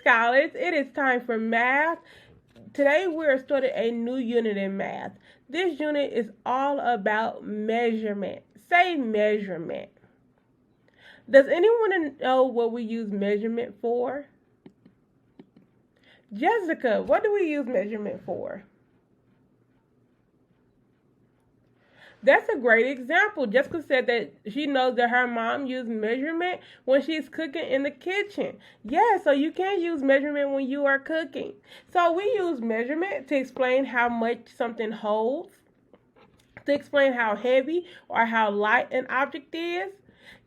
scholars, it is time for math. Today we're starting a new unit in math. This unit is all about measurement. Say measurement. Does anyone know what we use measurement for? Jessica, what do we use measurement for? That's a great example. Jessica said that she knows that her mom used measurement when she's cooking in the kitchen. Yeah, so you can use measurement when you are cooking. So we use measurement to explain how much something holds, to explain how heavy or how light an object is,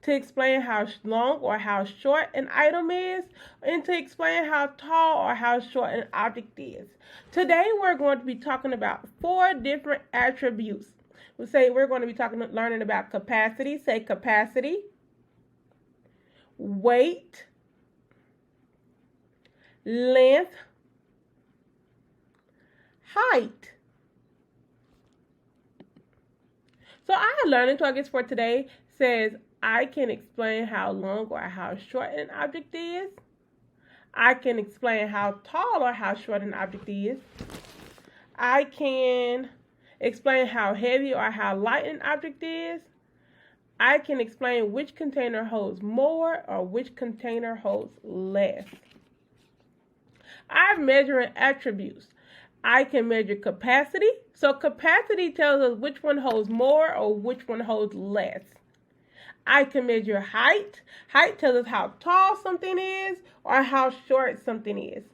to explain how long or how short an item is, and to explain how tall or how short an object is. Today we're going to be talking about 4 different attributes. We're going to be learning about capacity. Say capacity, weight, length, height. So our learning targets for today says I can explain how long or how short an object is. I can explain how tall or how short an object is. I can explain how heavy or how light an object is. I can explain which container holds more or which container holds less. I'm measuring attributes. I can measure capacity. So capacity tells us which one holds more or which one holds less. I can measure height. Height tells us how tall something is or how short something is.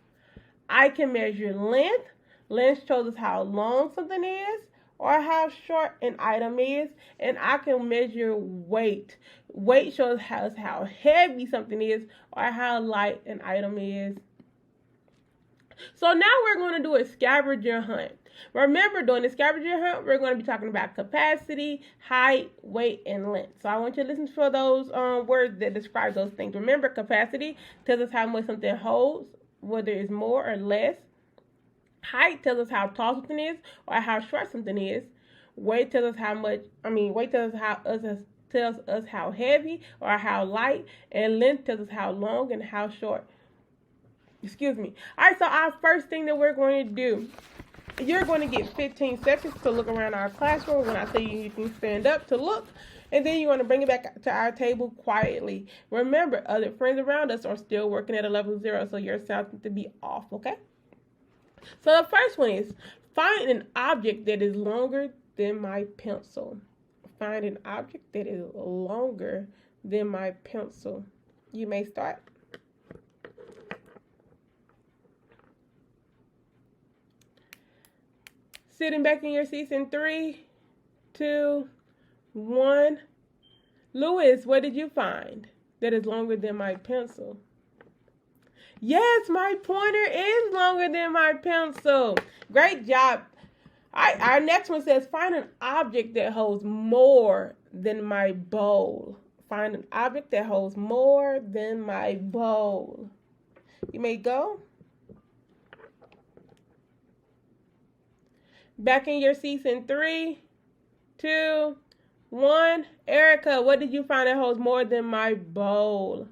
I can measure length. Length shows us how long something is or how short an item is. And I can measure weight. Weight shows us how heavy something is or how light an item is. So now we're going to do a scavenger hunt. Remember, during the scavenger hunt, we're going to be talking about capacity, height, weight, and length. So I want you to listen for those words that describe those things. Remember, capacity tells us how much something holds, whether it's more or less. Height tells us how tall something is or how short something is. Weight tells us tells us how heavy or how light, and length tells us how long and how short. Excuse me. All right, so our first thing that we're going to do, you're going to get 15 seconds to look around our classroom. When I say you can stand up to look, and then you're going to bring it back to our table quietly. Remember, other friends around us are still working at a level 0, so your sound needs to be off, okay? So the first one is, find an object that is longer than my pencil. Find an object that is longer than my pencil. You may start. Sitting back in your seats in 3, 2, 1. Lewis, what did you find that is longer than my pencil? Yes, my pointer is longer than my pencil. Great job. All right, our next one says, find an object that holds more than my bowl. Find an object that holds more than my bowl. You may go. Back in your seats in 3, 2, 1. Erica, what did you find that holds more than my bowl?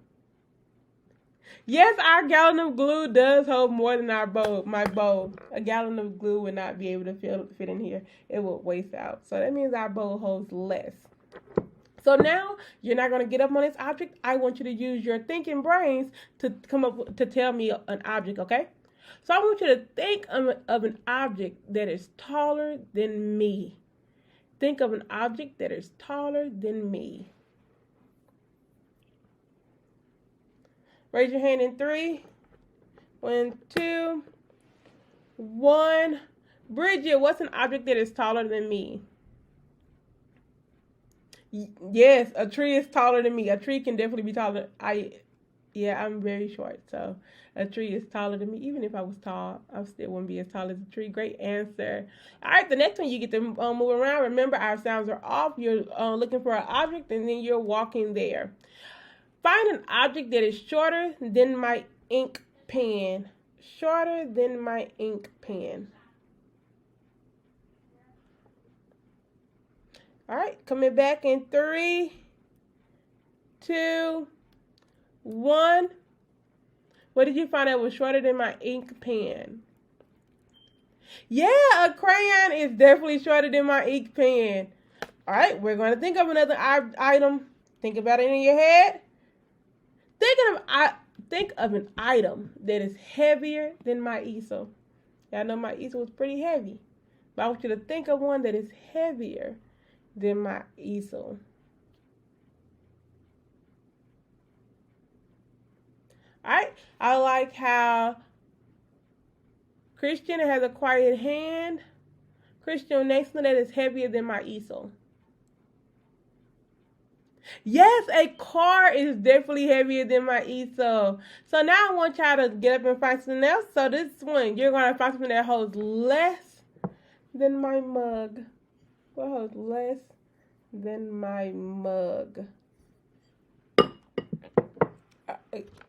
Yes, our gallon of glue does hold more than my bowl. A gallon of glue would not be able to fit in here. It would waste out. So that means our bowl holds less. So now you're not going to get up on this object. I want you to use your thinking brains to come up to tell me an object, okay? So I want you to think of an object that is taller than me. Think of an object that is taller than me. Raise your hand in 3, 1, 2, 1. Bridget, what's an object that is taller than me? Yes, a tree is taller than me. A tree can definitely be taller. I'm very short, so a tree is taller than me. Even if I was tall, I still wouldn't be as tall as a tree. Great answer. All right, the next one you get to move around. Remember, our sounds are off. You're looking for an object, and then you're walking there. Find an object that is shorter than my ink pen. Shorter than my ink pen. All right, coming back in 3, 2, 1. What did you find that was shorter than my ink pen? Yeah, a crayon is definitely shorter than my ink pen. All right, we're going to think of another item. Think about it in your head. Think of an item that is heavier than my easel. Y'all know my easel was pretty heavy. But I want you to think of one that is heavier than my easel. Alright, I like how Christian has a quiet hand. Christian, next one that is heavier than my easel. Yes, a car is definitely heavier than my easel. So now I want y'all to get up and find something else. So this one, you're going to find something that holds less than my mug. What holds less than my mug?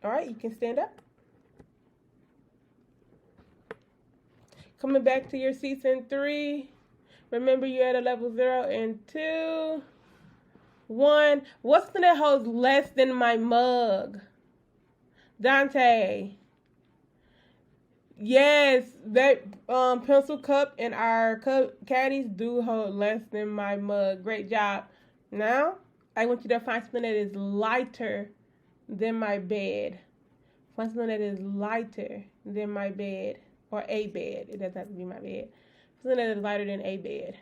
All right, you can stand up. Coming back to your seats in 3. Remember, you're at a level 0 and 2. 1. What's something that holds less than my mug? Dante. Yes, that pencil cup and our caddies do hold less than my mug. Great job. Now, I want you to find something that is lighter than my bed. Find something that is lighter than my bed. Or a bed. It doesn't have to be my bed. Something that is lighter than a bed.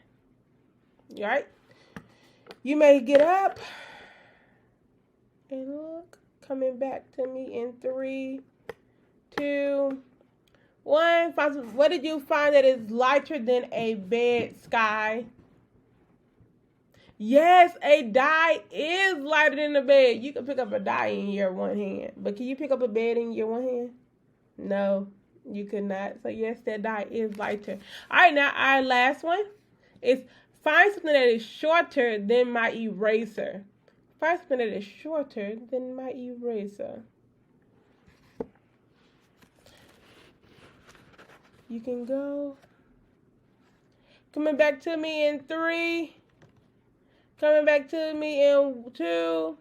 You alright? You may get up and look. Coming back to me in 3, 2, 1. What did you find that is lighter than a bed, Sky? Yes, a die is lighter than a bed. You can pick up a die in your one hand. But can you pick up a bed in your one hand? No, you could not. So yes, that die is lighter. All right, now our last one is find something that is shorter than my eraser. Find something that is shorter than my eraser. You can go. Coming back to me in 3. Coming back to me in 2.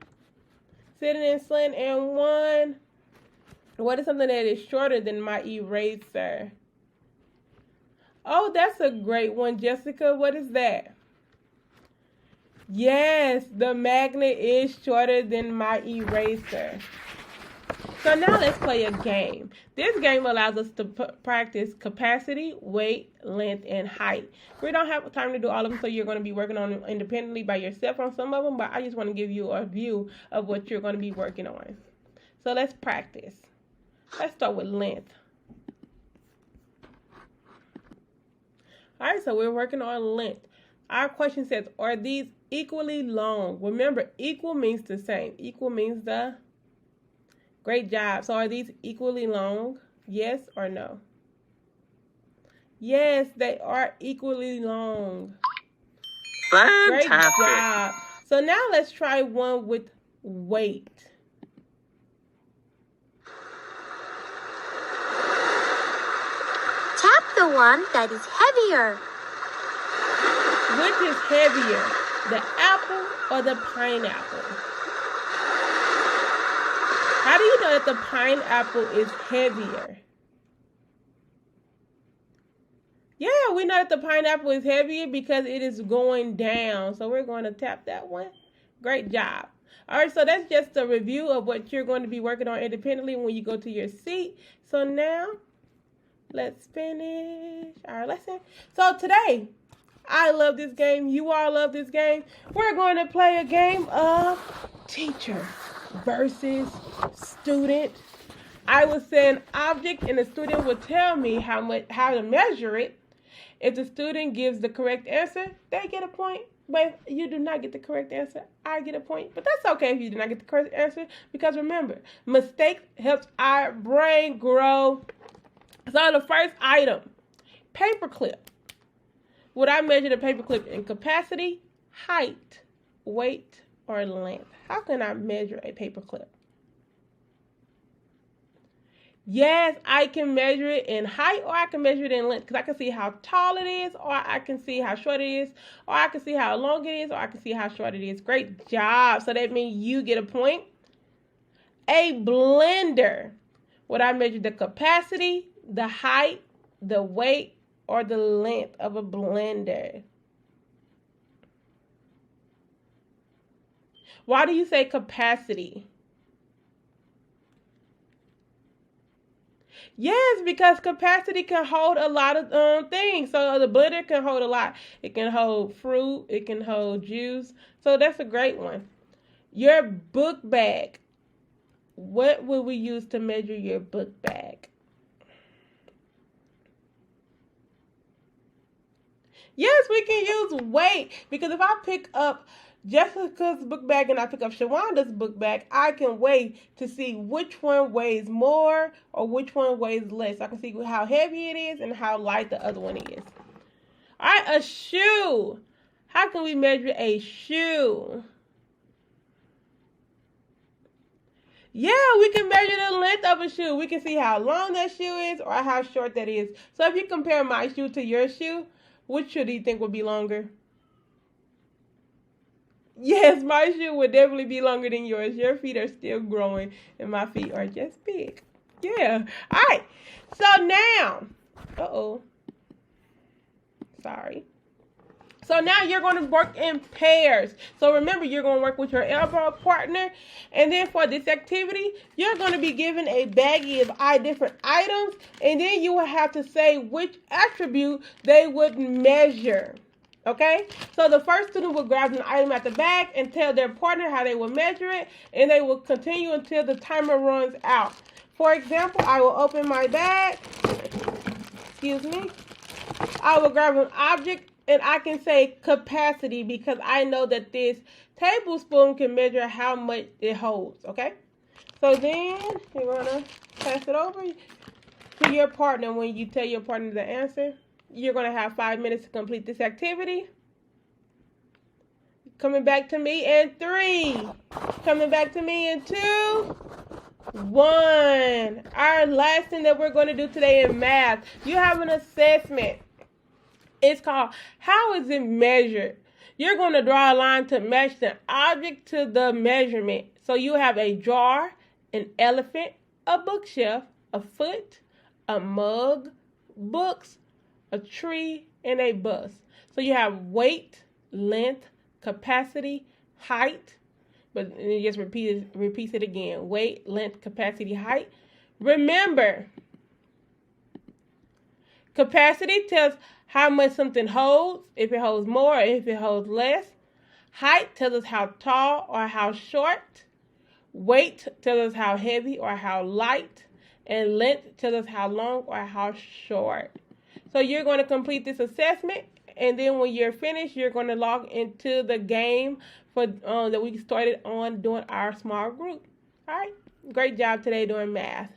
Sitting in slant in 1. What is something that is shorter than my eraser? Oh, that's a great one, Jessica. What is that? Yes, the magnet is shorter than my eraser. So now let's play a game. This game allows us to practice capacity, weight, length, and height. We don't have time to do all of them, so you're going to be working on them independently by yourself on some of them, but I just want to give you a view of what you're going to be working on. So let's practice. Let's start with length. All right, so we're working on length. Our question says, are these equally long? Remember, equal means the same. Equal means the... Great job. So are these equally long? Yes or no? Yes, they are equally long. Fantastic. Great job. So now let's try one with weight. Tap the one that is heavier. Which is heavier, the apple or the pineapple? How do you know that the pineapple is heavier? Yeah, we know that the pineapple is heavier because it is going down. So we're going to tap that one. Great job. All right, so that's just a review of what you're going to be working on independently when you go to your seat. So now, let's finish our lesson. So today, I love this game. You all love this game. We're going to play a game of teacher versus student. I will say an object and the student will tell me how to measure it. If the student gives the correct answer, they get a point. But if you do not get the correct answer, I get a point. But that's okay if you do not get the correct answer, because remember, mistakes helps our brain grow. So the first item, paperclip. Would I measure the paperclip in capacity, height, weight, or length? How can I measure a paperclip? Yes, I can measure it in height, or I can measure it in length, because I can see how tall it is, or I can see how short it is, or I can see how long it is, or I can see how short it is. Great job. So that means you get a point. A blender. Would I measure the capacity, the height, the weight, or the length of a blender? Why do you say capacity? Yes, because capacity can hold a lot of things. So the blender can hold a lot. It can hold fruit. It can hold juice. So that's a great one. Your book bag. What would we use to measure your book bag? Yes, we can use weight, because if I pick up Jessica's book bag and I pick up Shawanda's book bag, I can weigh to see which one weighs more or which one weighs less. I can see how heavy it is and how light the other one is. All right, a shoe. How can we measure a shoe? Yeah, we can measure the length of a shoe. We can see how long that shoe is or how short that is. So if you compare my shoe to your shoe, which shoe do you think would be longer? Yes, my shoe would definitely be longer than yours. Your feet are still growing and my feet are just big. Yeah. All right. So now, sorry. So now you're going to work in pairs. So remember, you're going to work with your elbow partner. And then for this activity, you're going to be given a baggie of different items. And then you will have to say which attribute they would measure. Okay? So the first student will grab an item at the back and tell their partner how they will measure it. And they will continue until the timer runs out. For example, I will open my bag. Excuse me. I will grab an object. And I can say capacity because I know that this tablespoon can measure how much it holds, okay? So then you're going to pass it over to your partner. When you tell your partner the answer, you're going to have 5 minutes to complete this activity. Coming back to me in 3. Coming back to me in 2. 1. Our last thing that we're going to do today in math, you have an assessment. It's called, how is it measured? You're going to draw a line to match the object to the measurement. So you have a jar, an elephant, a bookshelf, a foot, a mug, books, a tree, and a bus. So you have weight, length, capacity, height. But it just repeats it again. Weight, length, capacity, height. Remember, capacity tells how much something holds, if it holds more or if it holds less. Height tells us how tall or how short. Weight tells us how heavy or how light. And length tells us how long or how short. So you're going to complete this assessment, and then when you're finished, you're going to log into the game for that we started on doing our small group. All right? Great job today doing math.